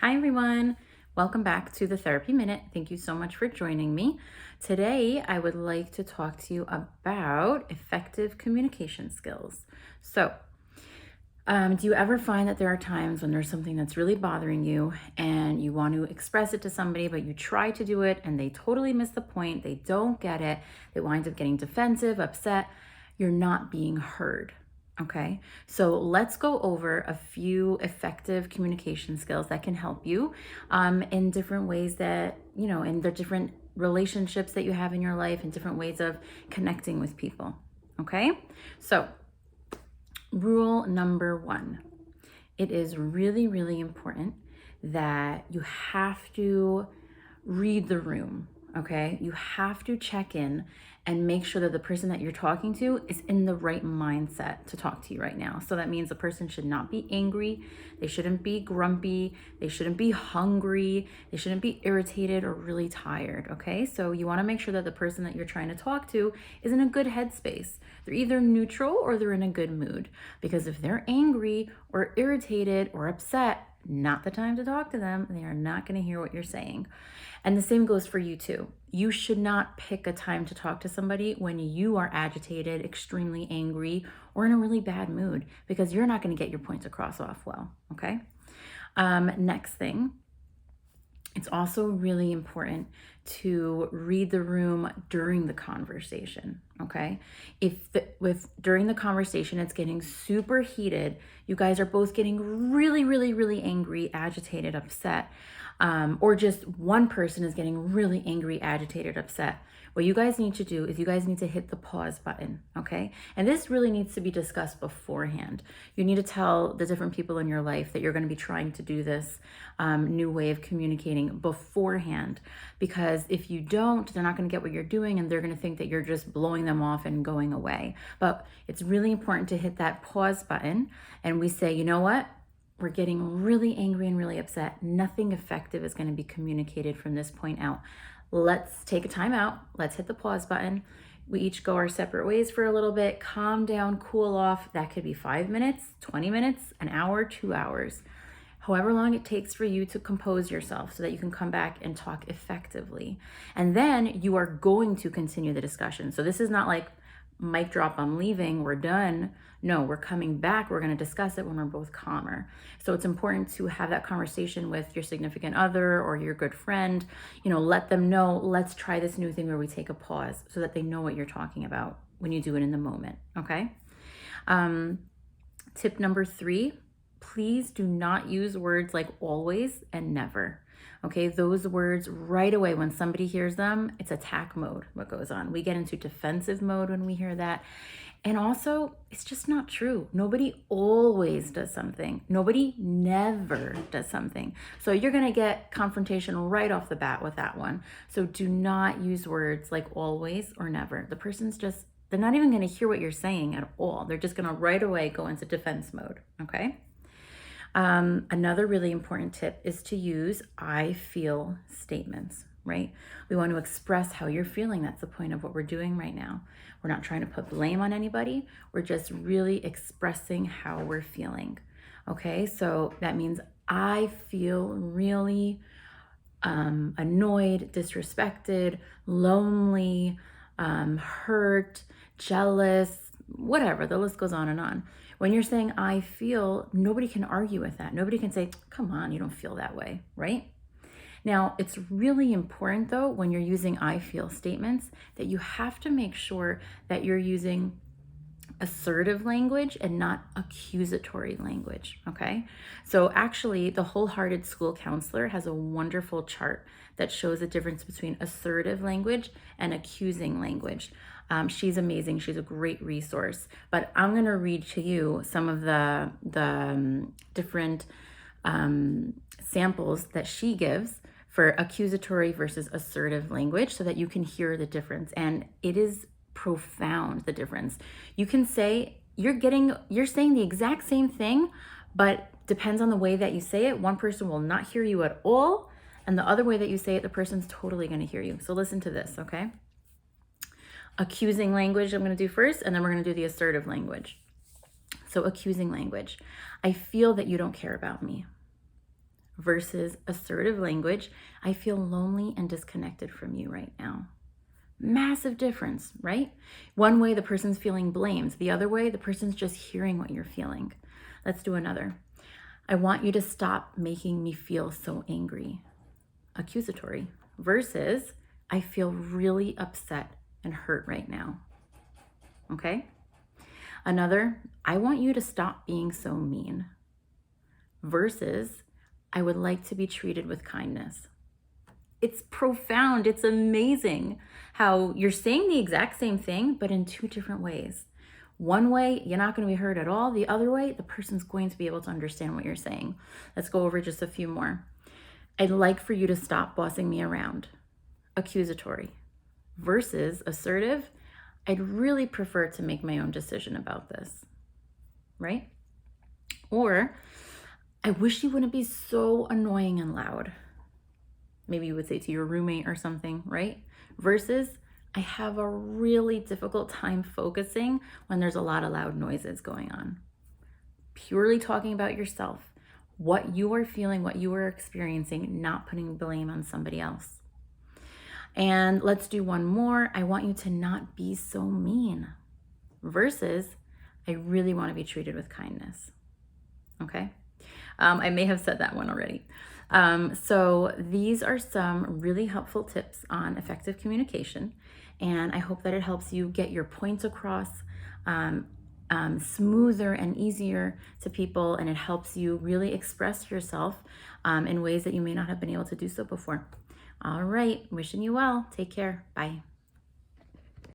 Hi, everyone. Welcome back to the Therapy Minute. Thank you so much for joining me. Today, I would like to talk to you about effective communication skills. Do you ever find that there are times when there's something that's really bothering you and you want to express it to somebody, but you try to do it and they totally miss the point? They don't get it. They wind up getting defensive, upset. You're not being heard. Okay, so let's go over a few effective communication skills that can help you in different ways that, in the different relationships that you have in your life and different ways of connecting with people. Okay, so rule number one, it is really, really important that you have to read the room. Okay, you have to check in and make sure that the person that you're talking to is in the right mindset to talk to you right now. So that means the person should not be angry, they shouldn't be grumpy, they shouldn't be hungry, they shouldn't be irritated or really tired. Okay, so you want to make sure that the person that you're trying to talk to is in a good headspace. They're either neutral or they're in a good mood, because if they're angry or irritated or upset, not the time to talk to them. They are not going to hear what you're saying. And the same goes for you too. You should not pick a time to talk to somebody when you are agitated, extremely angry, or in a really bad mood, because you're not going to get your points across off well. Okay. Next thing, it's also really important to read the room during the conversation. Okay, if during the conversation it's getting super heated, you guys are both getting really, really, really angry, agitated, upset, or just one person is getting really angry, agitated, upset, what you guys need to do is you guys need to hit the pause button. Okay, and this really needs to be discussed beforehand. You need to tell the different people in your life that you're going to be trying to do this new way of communicating beforehand, because if you don't, they're not going to get what you're doing and they're going to think that you're just blowing them off and going away. But it's really important to hit that pause button and we say, you know what? We're getting really angry and really upset. Nothing effective is going to be communicated from this point out. Let's take a time out. Let's hit the pause button. We each go our separate ways for a little bit, calm down, cool off. That could be 5 minutes, 20 minutes, an hour, 2 hours. However long it takes for you to compose yourself so that you can come back and talk effectively. And then you are going to continue the discussion. So this is not like mic drop, I'm leaving, we're done. No, we're coming back. We're going to discuss it when we're both calmer. So it's important to have that conversation with your significant other or your good friend. Let them know, let's try this new thing where we take a pause so that they know what you're talking about when you do it in the moment. Okay. Tip number 3, please do not use words like always and never. Okay, those words right away, when somebody hears them, it's attack mode, what goes on. We get into defensive mode when we hear that. And also, it's just not true. Nobody always does something. Nobody never does something. So you're going to get confrontation right off the bat with that one. So do not use words like always or never. The person's just, they're not even going to hear what you're saying at all. They're just going to right away go into defense mode. Okay. Another really important tip is to use I feel statements, right? We want to express how you're feeling. That's the point of what we're doing right now. We're not trying to put blame on anybody. We're just really expressing how we're feeling. Okay, so that means I feel really annoyed, disrespected, lonely, hurt, jealous, whatever. The list goes on and on. When you're saying I feel, nobody can argue with that. Nobody can say, come on, you don't feel that way, right? Now, it's really important though, when you're using I feel statements, that you have to make sure that you're using assertive language and not accusatory language. Okay, so actually the Wholehearted School Counselor has a wonderful chart that shows the difference between assertive language and accusing language. She's amazing. She's a great resource. But I'm going to read to you some of the different samples that she gives for accusatory versus assertive language so that you can hear the difference. And it is profound, the difference. You can say you're saying the exact same thing, but depends on the way that you say it. One person will not hear you at all, and the other way that you say it, the person's totally going to hear you. So listen to this, okay? Accusing language I'm going to do first, and then we're going to do the assertive language. So accusing language. I feel that you don't care about me. versus assertive language, I feel lonely and disconnected from you right now. Massive difference, right? One way the person's feeling blamed, the other way the person's just hearing what you're feeling. Let's do another. I want you to stop making me feel so angry. Accusatory versus I feel really upset and hurt right now. Okay? Another, I want you to stop being so mean versus I would like to be treated with kindness. It's profound. It's amazing how you're saying the exact same thing, but in two different ways. One way, you're not going to be heard at all. The other way, the person's going to be able to understand what you're saying. Let's go over just a few more. I'd like for you to stop bossing me around. Accusatory versus assertive. I'd really prefer to make my own decision about this, right? Or I wish you wouldn't be so annoying and loud. Maybe you would say to your roommate or something, right? Versus I have a really difficult time focusing when there's a lot of loud noises going on. Purely talking about yourself, what you are feeling, what you are experiencing, not putting blame on somebody else. And let's do one more. I want you to not be so mean versus I really want to be treated with kindness. Okay? I may have said that one already. So these are some really helpful tips on effective communication. And I hope that it helps you get your points across smoother and easier to people. And it helps you really express yourself in ways that you may not have been able to do so before. All right. Wishing you well. Take care. Bye.